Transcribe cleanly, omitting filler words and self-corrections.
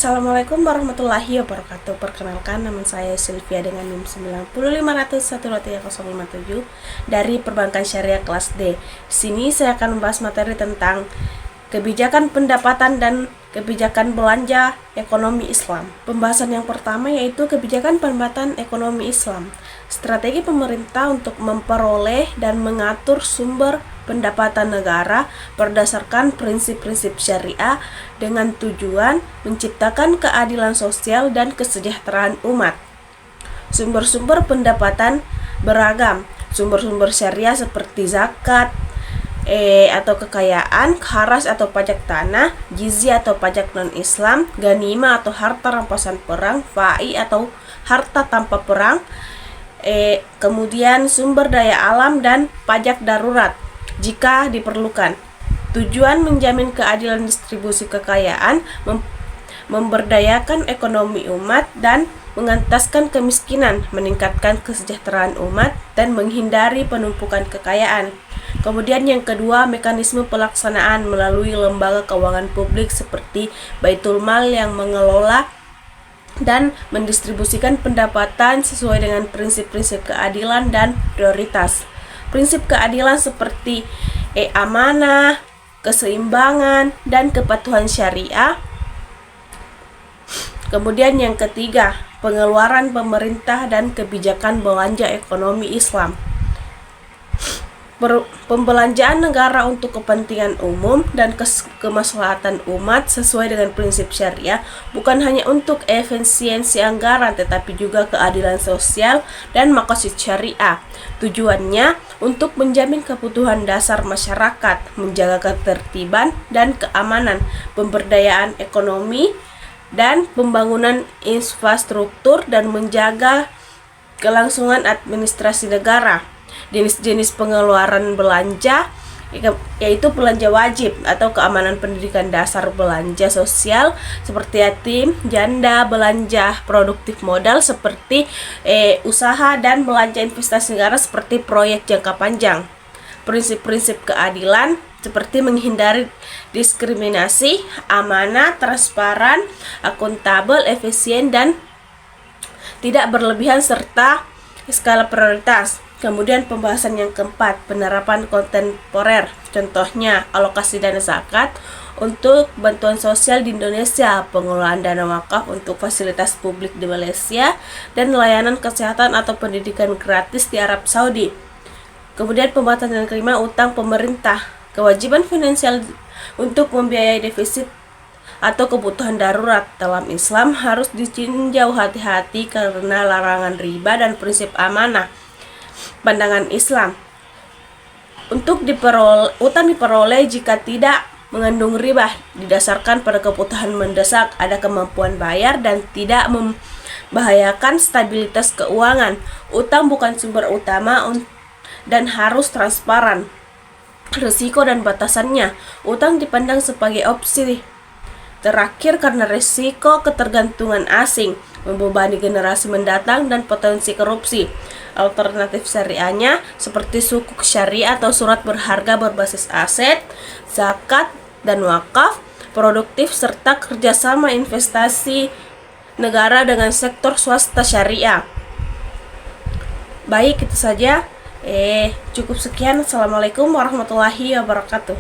Assalamualaikum warahmatullahi wabarakatuh. Perkenalkan, nama saya Sylvia dengan NIM 905012307 dari Perbankan Syariah kelas D. Di sini saya akan membahas materi tentang kebijakan pendapatan dan kebijakan belanja ekonomi Islam. Pembahasan yang pertama yaitu kebijakan pendapatan ekonomi Islam. Strategi pemerintah untuk memperoleh dan mengatur sumber pendapatan negara berdasarkan prinsip-prinsip syariah dengan tujuan menciptakan keadilan sosial dan kesejahteraan umat. Sumber-sumber pendapatan beragam. Sumber-sumber syariah seperti zakat, atau kekayaan, kharas atau pajak tanah, jizyah atau pajak non-Islam, ganima atau harta rampasan perang, fa'i atau harta tanpa perang, kemudian sumber daya alam dan pajak darurat jika diperlukan. Tujuan menjamin keadilan distribusi kekayaan, memberdayakan ekonomi umat dan mengentaskan kemiskinan, meningkatkan kesejahteraan umat dan menghindari penumpukan kekayaan. Kemudian yang kedua, mekanisme pelaksanaan melalui lembaga keuangan publik seperti Baitul Mal yang mengelola dan mendistribusikan pendapatan sesuai dengan prinsip-prinsip keadilan dan prioritas. Prinsip keadilan seperti amanah, keseimbangan, dan kepatuhan syariah. Kemudian yang ketiga, pengeluaran pemerintah dan kebijakan belanja ekonomi Islam. Pembelanjaan negara untuk kepentingan umum dan kemaslahatan umat sesuai dengan prinsip syariah bukan hanya untuk efisiensi anggaran tetapi juga keadilan sosial dan maqasid syariah. Tujuannya untuk menjamin kebutuhan dasar masyarakat, menjaga ketertiban dan keamanan, pemberdayaan ekonomi dan pembangunan infrastruktur dan menjaga kelangsungan administrasi negara. Jenis-jenis pengeluaran belanja yaitu belanja wajib atau keamanan pendidikan dasar, belanja sosial seperti yatim, janda, belanja produktif modal seperti usaha dan belanja investasi negara seperti proyek jangka panjang. Prinsip-prinsip keadilan seperti menghindari diskriminasi, amanah, transparan, akuntabel, efisien dan tidak berlebihan serta skala prioritas. Kemudian pembahasan yang keempat, penerapan kontemporer. Contohnya, alokasi dana zakat untuk bantuan sosial di Indonesia, pengelolaan dana wakaf untuk fasilitas publik di Malaysia, dan layanan kesehatan atau pendidikan gratis di Arab Saudi. Kemudian pembahasan yang kelima, utang pemerintah. Kewajiban finansial untuk membiayai defisit atau kebutuhan darurat dalam Islam harus ditinjau hati-hati karena larangan riba dan prinsip amanah. Pandangan Islam, untuk utang diperoleh jika tidak mengandung riba, didasarkan pada kebutuhan mendesak, ada kemampuan bayar dan tidak membahayakan stabilitas keuangan. Utang bukan sumber utama dan harus transparan. Risiko dan batasannya, utang dipandang sebagai opsi terakhir karena risiko ketergantungan asing, membebani generasi mendatang dan potensi korupsi. Alternatif syariahnya seperti sukuk syariah atau surat berharga berbasis aset, zakat dan wakaf, produktif serta kerjasama investasi negara dengan sektor swasta syariah. Baik, itu saja. Cukup sekian. Assalamualaikum warahmatullahi wabarakatuh.